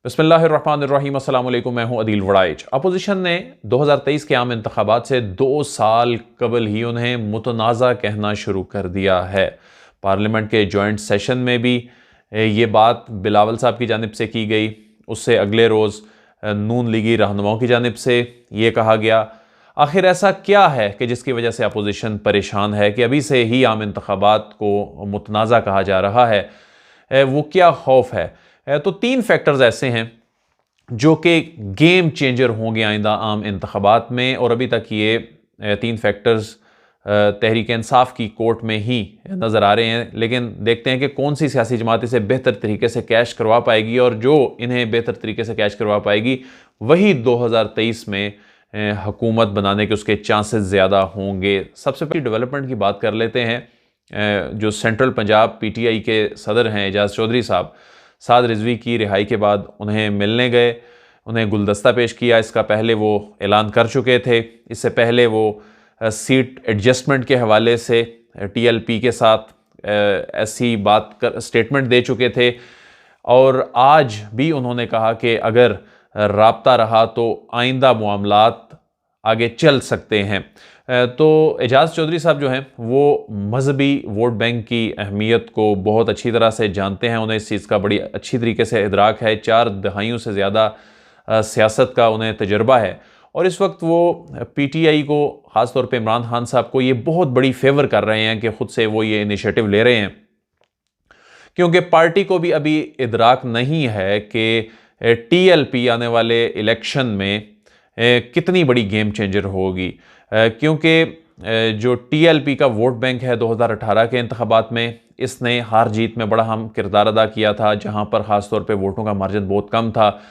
बिस्मिल्लाहिर्रहमानिर्रहीम। अस्सलाम वालेकुम। मैं हूं अदील वड़ाइच। अपोजिशन ने 2023 के आम इंतखाबात से 2 साल कबल ही उन्हें मुतनाज़ा कहना शुरू कर दिया है। पार्लियामेंट के जॉइंट सेशन में भी ये बात बिलावल साहब की जानिब से की गई, उससे अगले रोज़ नून लीगी रहनुमाओं की जानिब से ये कहा गया। आखिर ऐसा क्या है कि जिसकी वजह से अपोजिशन परेशान है कि अभी से ही आम इंतखाबात को मुतनाज़ा कहा जा रहा है? वो क्या खौफ है? तो 3 फैक्टर्स ऐसे हैं जो कि गेम चेंजर होंगे आइंदा आम इंतखाबात में, और अभी तक ये 3 फैक्टर्स तहरीक इंसाफ की कोर्ट में ही नज़र आ रहे हैं। लेकिन देखते हैं कि कौन सी सियासी जमात इसे बेहतर तरीके से कैश करवा पाएगी, और जो इन्हें बेहतर तरीके से कैश करवा पाएगी वही 2023 में हुकूमत बनाने के उसके चांसेस ज़्यादा होंगे। सबसे पहले डेवलपमेंट की बात कर लेते हैं। जो सेंट्रल पंजाब PTI के सदर हैं एजाज चौधरी साहब, साद रिजवी की रिहाई के बाद उन्हें मिलने गए, उन्हें गुलदस्ता पेश किया। इसका पहले वो ऐलान कर चुके थे। इससे पहले वो सीट एडजस्टमेंट के हवाले से TLP के साथ ऐसी बात स्टेटमेंट दे चुके थे, और आज भी उन्होंने कहा कि अगर राब्ता रहा तो आइंदा मामलात आगे चल सकते हैं। तो एजाज चौधरी साहब जो हैं वो मजहबी वोट बैंक की अहमियत को बहुत अच्छी तरह से जानते हैं। उन्हें इस चीज़ का बड़ी अच्छी तरीके से इदराक है। 4 दहाइयों से ज़्यादा सियासत का उन्हें तजर्बा है, और इस वक्त वो PTI को, ख़ासतौर पे इमरान खान साहब को, ये बहुत बड़ी फेवर कर रहे हैं कि ख़ुद से वो ये इनिशिएटिव ले रहे हैं, क्योंकि पार्टी को भी अभी इदराक नहीं है कि TLP आने वाले इलेक्शन में कितनी बड़ी गेम चेंजर होगी। क्योंकि जो TLP का वोट बैंक है 2018 के इंतखाबात में, इसने हार जीत में बड़ा अहम किरदार अदा किया था, जहां पर ख़ासतौर पे वोटों का मार्जिन बहुत कम था।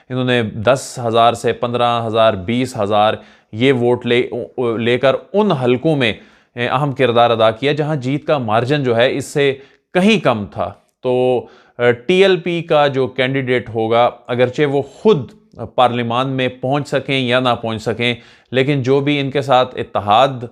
इन्होंने 10,000 से 15,000, 20,000 ये वोट लेकर उन हलकों में अहम किरदार अदा किया जहां जीत का मार्जिन जो है इससे कहीं कम था। तो TLP का जो कैंडिडेट होगा, अगरचे वो खुद पार्लियामान में पहुंच सकें या ना पहुंच सकें, लेकिन जो भी इनके साथ इत्तेहाद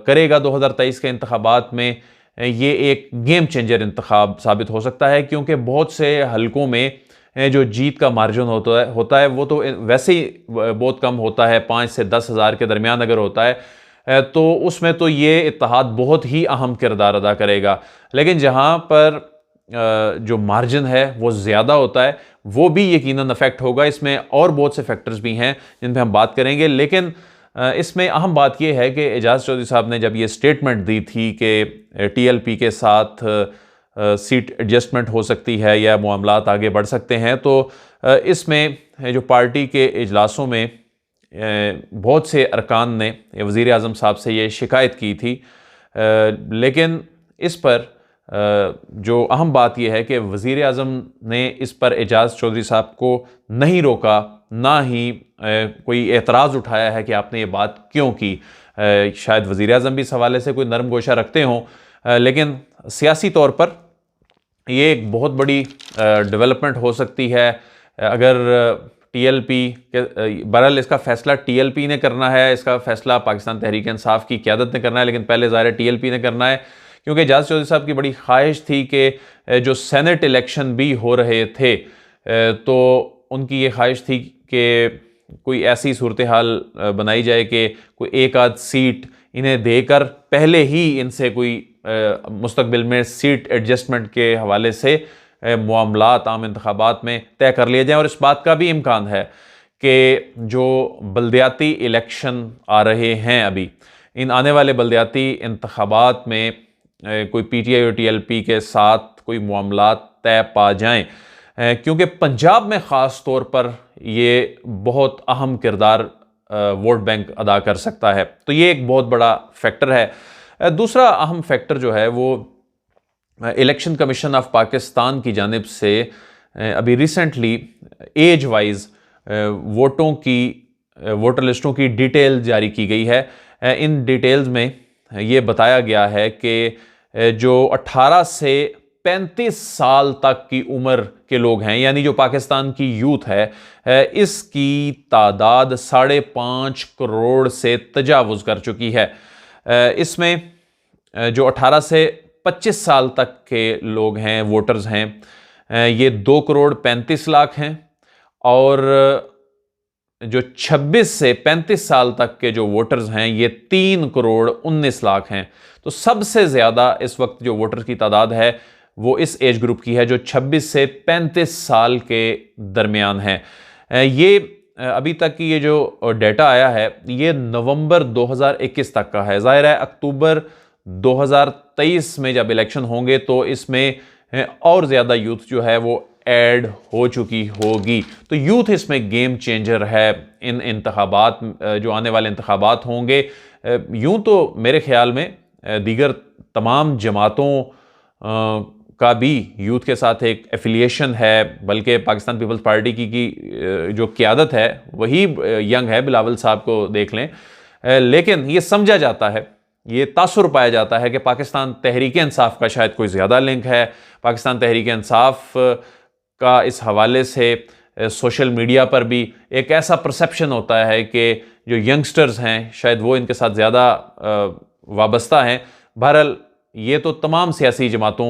करेगा 2023 के इंतखाबात में, ये एक गेम चेंजर इंतखाब साबित हो सकता है। क्योंकि बहुत से हलकों में जो जीत का मार्जिन होता है वो तो वैसे ही बहुत कम होता है, 5 से 10 हज़ार के दरमियान अगर होता है तो उसमें तो ये इत्तेहाद बहुत ही अहम किरदार अदा करेगा। लेकिन जहाँ पर जो मार्जिन है वो ज़्यादा होता है, वो भी यकीनन अफेक्ट होगा। इसमें और बहुत से फैक्टर्स भी हैं जिन पे हम बात करेंगे, लेकिन इसमें अहम बात यह है कि एजाज चौधरी साहब ने जब ये स्टेटमेंट दी थी कि TLP के साथ सीट एडजस्टमेंट हो सकती है या मामलात आगे बढ़ सकते हैं, तो इसमें जो पार्टी के इजलासों में बहुत से अरकान ने वज़ीर आज़म साहब से ये शिकायत की थी। लेकिन इस पर जो अहम बात यह है कि वज़ीर आज़म ने इस पर एजाज चौधरी साहब को नहीं रोका, ना ही कोई एतराज़ उठाया है कि आपने ये बात क्यों की। शायद वज़ीर आज़म भी इस हवाले से कोई नरम गोशा रखते हों, लेकिन सियासी तौर पर ये एक बहुत बड़ी डेवलपमेंट हो सकती है। अगर TLP के, बहरहाल इसका फ़ैसला TLP ने करना है, इसका फ़ैसला पाकिस्तान तहरीक इंसाफ की क़यादत ने करना है, लेकिन पहले ज़ाहिर है TLP ने करना है, क्योंकि एजाज चौधरी साहब की बड़ी ख्वाहिश थी कि जो सेनेट इलेक्शन भी हो रहे थे, तो उनकी ये ख्वाहिश थी कि कोई ऐसी सूरत हाल बनाई जाए कि कोई एक आध सीट इन्हें देकर पहले ही इनसे कोई मुस्तकबिल में सीट एडजस्टमेंट के हवाले से मामलात आम इंतखाबात में तय कर लिए जाएँ। और इस बात का भी इम्कान है कि जो बल्दियाती इलेक्शन आ रहे हैं अभी, इन आने वाले बल्दियाती इंतखाबात में कोई PTI और TLP के साथ कोई मामलात तय पा जाएं, क्योंकि पंजाब में ख़ास तौर पर ये बहुत अहम किरदार वोट बैंक अदा कर सकता है। तो ये एक बहुत बड़ा फैक्टर है। दूसरा अहम फैक्टर जो है वो इलेक्शन कमीशन ऑफ पाकिस्तान की जानिब से अभी रिसेंटली एज वाइज वोटर लिस्टों की डिटेल जारी की गई है। इन डिटेल्स में ये बताया गया है कि जो 18 से 35 साल तक की उम्र के लोग हैं, यानी जो पाकिस्तान की यूथ है, इसकी तादाद 5.5 करोड़ से तजावुज़ कर चुकी है। इसमें जो 18 से 25 साल तक के लोग हैं, वोटर्स हैं, ये 2 करोड़ 35 लाख हैं, और जो 26 से 35 साल तक के जो वोटर्स हैं ये 3 करोड़ 19 लाख हैं। तो सबसे ज़्यादा इस वक्त जो वोटर्स की तादाद है वो इस एज ग्रुप की है जो 26 से 35 साल के दरमियान है। ये अभी तक की ये जो डेटा आया है ये नवंबर 2021 तक का है। ज़ाहिर है अक्टूबर 2023 में जब इलेक्शन होंगे तो इसमें और ज़्यादा यूथ जो है वो ऐड हो चुकी होगी। तो यूथ इसमें गेम चेंजर है इन इंतखाबात, जो आने वाले इंतखाबात होंगे। यूं तो मेरे ख्याल में दीगर तमाम जमातों का भी यूथ के साथ एक एफिलिएशन है, बल्कि पाकिस्तान पीपल्स पार्टी की जो क़यादत है वही यंग है, बिलावल साहब को देख लें। लेकिन ये समझा जाता है, ये तासुर पाया जाता है कि पाकिस्तान तहरीक इंसाफ का शायद कोई ज़्यादा लिंक है। पाकिस्तान तहरीक इंसाफ का इस हवाले से सोशल मीडिया पर भी एक ऐसा परसेप्शन होता है कि जो यंगस्टर्स हैं शायद वो इनके साथ ज़्यादा वाबस्ता हैं। बहरहाल ये तो तमाम सियासी जमातों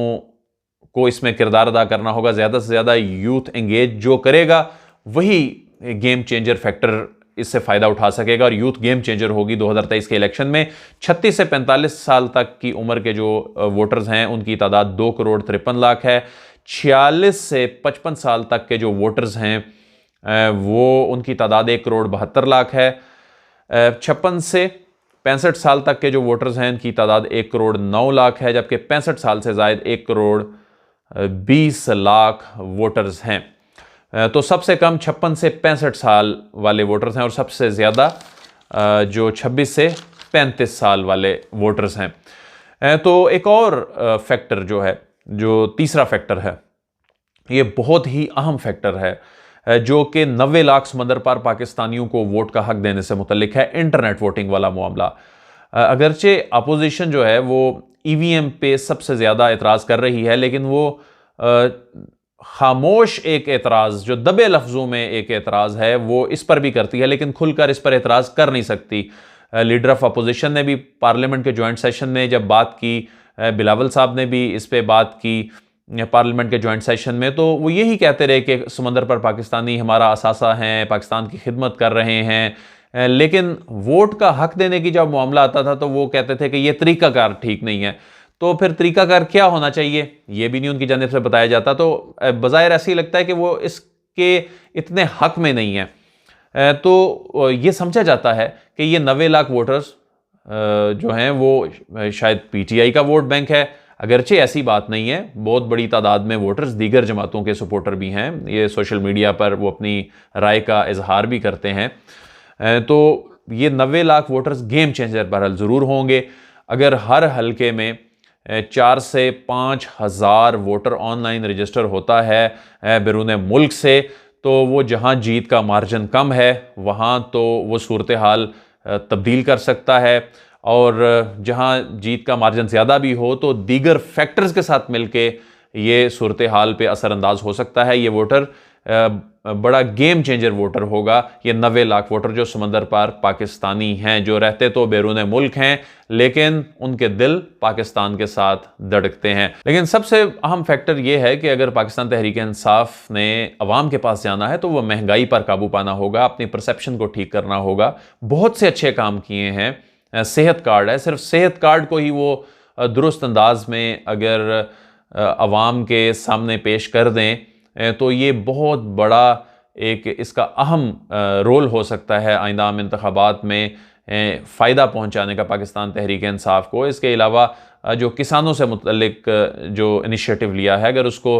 को इसमें किरदार अदा करना होगा। ज़्यादा से ज़्यादा यूथ एंगेज जो करेगा वही गेम चेंजर फैक्टर इससे फ़ायदा उठा सकेगा और यूथ गेम चेंजर होगी 2023 के इलेक्शन में। 36 से 45 साल तक की उम्र के जो वोटर्स हैं उनकी तादाद 2 करोड़ 53 लाख है। 46 से 55 साल तक के जो वोटर्स हैं वो उनकी तादाद 1 करोड़ 72 लाख है। 56 से 65 साल तक के जो वोटर्स हैं इनकी तादाद 1 करोड़ 9 लाख है, जबकि 65 साल से ज़ायद 1 करोड़ 20 लाख वोटर्स हैं। तो सबसे कम 56 से 65 साल वाले वोटर्स हैं और सबसे ज़्यादा जो 26 से 35 साल वाले वोटर्स हैं। तो एक और फैक्टर जो है, जो तीसरा फैक्टर है, ये बहुत ही अहम फैक्टर है जो कि 90 लाख समंदर पार पाकिस्तानियों को वोट का हक देने से मुतल्लिक है, इंटरनेट वोटिंग वाला मामला। अगरचे अपोजिशन जो है वो ईवीएम पे सबसे ज़्यादा एतराज़ कर रही है, लेकिन वो खामोश एक एतराज़, जो दबे लफ्ज़ों में एक एतराज़ है, वो इस पर भी करती है लेकिन खुलकर इस पर एतराज़ कर नहीं सकती। लीडर ऑफ अपोजिशन ने भी पार्लियामेंट के जॉइंट सेशन में जब बात की, बिलावल साहब ने भी इस पे बात की पार्लियामेंट के जॉइंट सेशन में, तो वो यही कहते रहे कि समंदर पर पाकिस्तानी हमारा असासा हैं, पाकिस्तान की खिदमत कर रहे हैं। लेकिन वोट का हक देने की जब मामला आता था तो वो कहते थे कि ये तरीक़ाकार ठीक नहीं है। तो फिर तरीक़ाकार क्या होना चाहिए ये भी नहीं उनकी जानिब से बताया जाता। तो बज़ाहिर ऐसे ही लगता है कि वो इसके इतने हक में नहीं है। तो ये समझा जाता है कि ये 90 लाख वोटर्स जो हैं वो शायद पीटीआई का वोट बैंक है। अगरचे ऐसी बात नहीं है, बहुत बड़ी तादाद में वोटर्स दीगर जमातों के सपोर्टर भी हैं। ये सोशल मीडिया पर वो अपनी राय का इजहार भी करते हैं। तो ये 90 लाख वोटर्स गेम चेंजर बहरहाल ज़रूर होंगे। अगर हर हलके में 4 से 5 हज़ार वोटर ऑनलाइन रजिस्टर होता है बैरून मुल्क से, तो वो जहां जीत का मार्जिन कम है वहां तो वो सूरत हाल तब्दील कर सकता है, और जहां जीत का मार्जिन ज़्यादा भी हो तो दीगर फैक्टर्स के साथ मिलके ये सूरत हाल पे असरअंदाज हो सकता है। ये वोटर बड़ा गेम चेंजर वोटर होगा, ये 90 लाख वोटर जो समंदर पार पाकिस्तानी हैं, जो रहते तो बैरून मुल्क हैं लेकिन उनके दिल पाकिस्तान के साथ धड़कते हैं। लेकिन सबसे अहम फैक्टर ये है कि अगर पाकिस्तान तहरीक इंसाफ ने अवाम के पास जाना है तो वह महंगाई पर काबू पाना होगा, अपनी परसेप्शन को ठीक करना होगा। बहुत से अच्छे काम किए हैं, सेहत कार्ड है, सिर्फ सेहत कार्ड को ही वो दुरुस्त अंदाज में अगर अवाम के सामने पेश कर दें तो ये बहुत बड़ा एक इसका अहम रोल हो सकता है आइंदा आम इंतखाबात में फ़ायदा पहुंचाने का पाकिस्तान तहरीक इंसाफ को। इसके अलावा जो किसानों से मुतल्लिक जो इनिशिएटिव लिया है, अगर उसको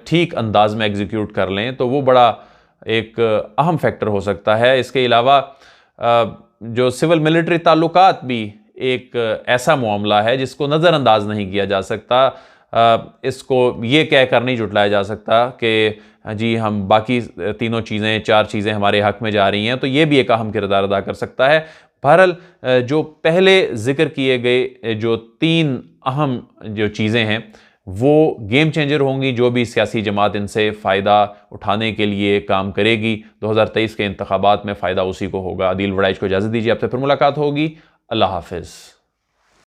ठीक अंदाज में एग्जीक्यूट कर लें तो वो बड़ा एक अहम फैक्टर हो सकता है। इसके अलावा जो सिविल मिलिट्री ताल्लुकात भी एक ऐसा मामला है जिसको नज़रअंदाज नहीं किया जा सकता। इसको ये कह कर नहीं जुटलाया जा सकता कि जी हम बाकी तीनों चीज़ें 4 चीज़ें हमारे हक में जा रही हैं, तो ये भी एक अहम किरदार अदा कर सकता है। बहरहाल जो पहले जिक्र किए गए जो 3 अहम जो चीज़ें हैं वो गेम चेंजर होंगी, जो भी सियासी जमात इनसे फ़ायदा उठाने के लिए काम करेगी। 2023 के इंतखाबात में फ़ायदा उसी को होगा। अदील वड़ाइच को इजाज़त दीजिए, आपसे फिर मुलाकात होगी। अल्लाह हाफ़िज़।